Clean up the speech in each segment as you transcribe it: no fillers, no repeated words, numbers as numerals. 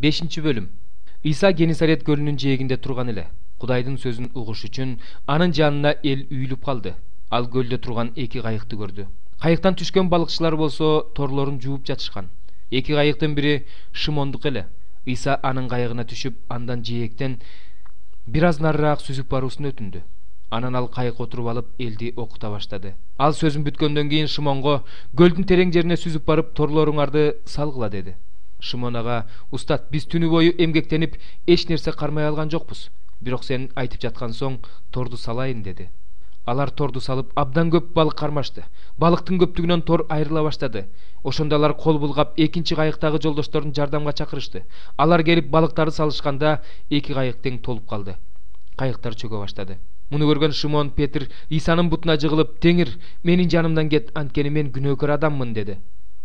5 bölüm. İsa Genисарет көлүнүн жээгинде турган эле. Кудайдын сөзүн угуш үчүн анын жанына эл үйүлүп калды. Ал көлдө турган эки кайыкты көрдү. Кайыктан түшкөн балыкчылар болсо торлорун жууп жатышкан. Эки кайыктын бири Шимондук эле. Иса анын кайыгына түшүп, андан жээктен бир аз нарыраак сүзүп баруусун өтүндү. Анан ал кайыкка отуруп алып элди окута баштады. Ал сөзүн бүткөндөн кийин Шимонго көлдүн терең жерине сүзүп барып торлоруңарды салгыла деди. Шимон ага: "Устат, биз түнү бою эмгектенип эч нерсе кармай алган жокпуз. Бирок сен айтып жаткан соң торду салайын" деди. Алар торду салып абдан көп балык кармашты. Балыктын көптүгүнөн тор айрыла баштады. Ошондо алар кол булгап экинчи кайыктагы жолдошторун жардамга чакырышты. Алар келип балыктарды салышканда эки кайык тең толуп калды. Кайыктар чөгө баштады. Муну көргөн Шимон Петр Исанын бутуна жыгылып: "Теңир, менин жанымдан кет, анткени мен күнөөкөр адаммын" деди.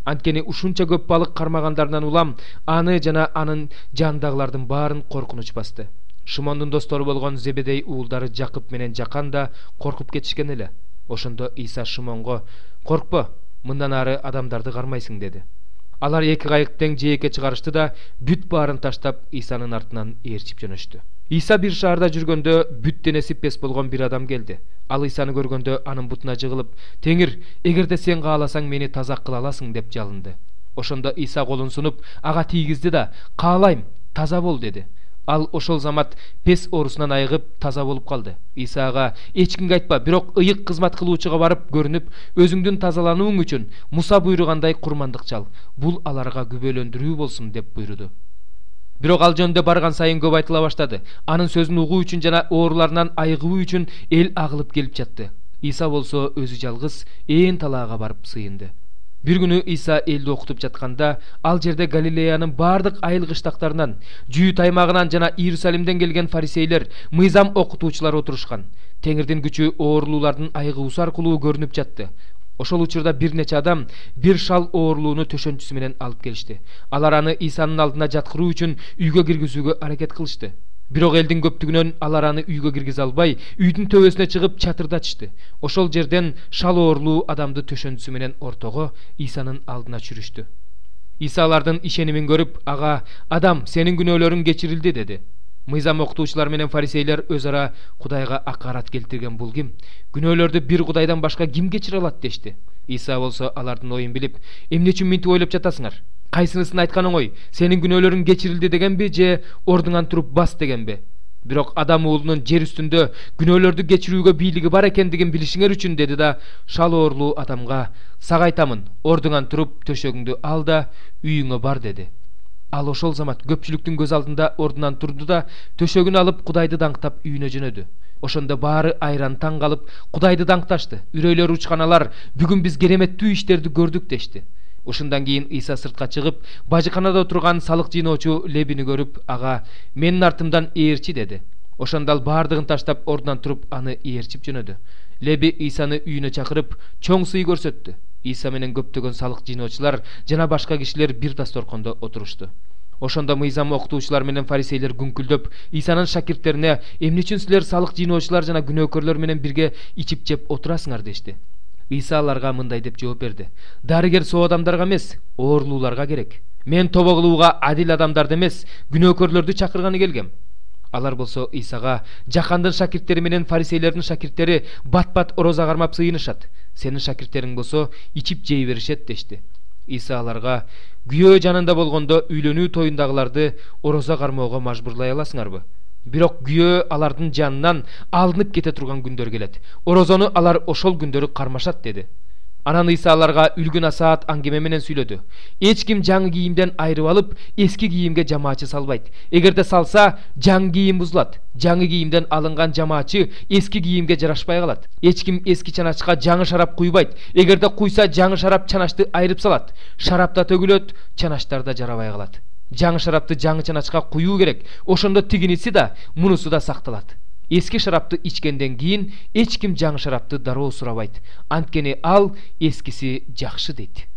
Анткени ушунча көп балык кармагандарынан улам аны жана анын жанындагылардын баарын коркунуч басты. Шимондун достору болгон Зебедей уулдары Жакып менен Жакан да коркуп кетишкен эле. Ошондо Иса Шимонго: "Коркпо, мындан ары адамдарды кармайсың" деди. Алар эки кайык тең жээкке чыгарышты да бүт баарын таштап Исанын артынан ээрчип жөнөштү. Иса бир шаарда жүргөндө бүт денеси пес болгон бир адам келди. Ал Исаны көргөндө анын бутуна жыгылып: "Теңир, эгерде сен кааласаң мени таза кыла аласың" деп жалынды. Ошондо Иса колун сунуп ага тийгизди да: "Каалайм, таза бол" деди. Ал ошол замат пес оорусунан айыгып таза болуп калды. Иса ага: "Эч кимге айтпа, бирок ыйык кызмат кылуучуга барып көрүнүп, өзүңдүн тазаланууң үчүн Муса буйругандай курмандык чал. Бул аларга күбөлөндүрүү болсун" деп буйруду. Бирок ал жөнүндө барган сайын көп айтыла баштады. Анын сөзүн угуу үчүн жана ооруларынан айыгуу үчүн эл агылып келип жатты. Иса болсо өзү жалгыз ээн талаага барып сыйынды. Бир күнү Иса элди окутуп жатканда, ал жерде Галилеянын бардык айыл кыштактарынан, Жүйүт аймагынан жана Иерусалимден келген фарисейлер, мыйзам окутуучулар отурушкан. Теңирдин күчү оорулуулардын айыгуусу аркылуу көрүнүп жатты. Ошол учурда бир нече адам бир шал оорулууну төшөнчүсү менен алып келишти. Алар аны Исанын алдына жаткыруу үчүн үйгө киргизүүгө аракет кылышты. Бирок элдин көптүгүнөн алар аны үйгө киргизе албай, үйдүн төбөсүнө чыгып чатырдатышты. Ошол жерден шал оорулуу адамды төшөнчүсү менен ортого Исанын алдына чүрүштү. Иса алардын ишенимин көрүп ага: "Адам, сенин күнөөлөрүң кечирилди" деди. Мыйзам окутуучулар менен фарисейлер өз ара: "Кудайга акарат келтирген бул ким? Күнөөлөрдү бир Кудайдан башка ким кечире алат?" дешти. Иса болсо алардын оюн билип: "Эмне үчүн минтип ойлоп жатасыңар? Кайсынысын айткан оңой? Сенин күнөөлөрүң кечирилди дегенби же ордуңан туруп бас дегенби? Бирок Адам уулунун жер үстүндө күнөөлөрдү кечирүүгө бийлиги бар экендигин билишиңер үчүн" деди да шал оорулуу адамга: "Сага айтамын, ордуңан туруп төшөгүңдү ал да үйүңө бар" деди. Ал ошол замат көпчүлүктүн көз алдында ордунан турду да төшөгүн алып Кудайды даңктап үйүнө жөнөдү. Ошондо баары айран таң калып Кудайды даңкташты. Үрөйлөрү учкан алар: "Бүгүн биз кереметтүү иштерди көрдүк" дешти. Ошондон кийин Иса сыртка чыгып, бажыканада турган салык жыйноочу Лебини көрүп ага: "Менин артымдан ээрчи" деди. Ошондо ал баардыгын таштап ордунан туруп аны ээрчип жөнөдү. Леби Исаны үйүнө чакырып чоң сый көрсөттү. Иса менен көптөгөн салык жыйноочулар жана башка кишилер бир дасторкондо отурушту. Ошондо мыйзам окутуучулар менен фарисейлер күңкүлдөп Исанын шакирттерине: "Эмне үчүн силер салык жыйноочулар жана күнөөкөрлөр менен бирге ичип жеп отурасыңар?" дешти. Иса аларга мындай деп жооп берди: "Дарыгер соо адамдарга эмес, оорулууларга керек. Мен тобо кылууга адил адамдарды эмес, күнөөкөрлөрдү чакырганы келгем." Алар болсо Исага: "Жакандын шакирттери менен фарисейлердин шакирттери бат-бат орозо кармап сыйынышат. Сенин шакирттериң болсо ичип жей беришет" дешти. Иса аларга: "Күйөө жанында болгондо үйлөнүү тоюндагыларды орозо кармоого мажбурлай аласыңарбы? Бирок күйөө алардын жанынан алынып кете турган күндөр келет. Орозону алар ошол күндөрү кармашат" деди. Анан Иса аларга үлгү насаат аңгеме менен сүйлөдү. "Эч ким жаңы кийимден айрып алып, эски кийимге жамаачы салбайт. Эгерде салса, жаңы кийим бузулат. Жаңы кийимден алынган жамаачы эски кийимге жарашпай калат. Эч ким эски чаначка жаңы шарап куйбайт. Эгерде куйса, жаңы шарап чаначты айрып салат. Шарап да төгүлөт, чаначтар да жарабай калат. Жаңы шарапты жаңы чаначка куюу керек. Ошондо тигиниси да, мунусу да сакталат. Эски шарапты ичкенден кийин эч ким жаңы шарапты дароо сурабайт. Анткени ал эскиси жакшы" дейт.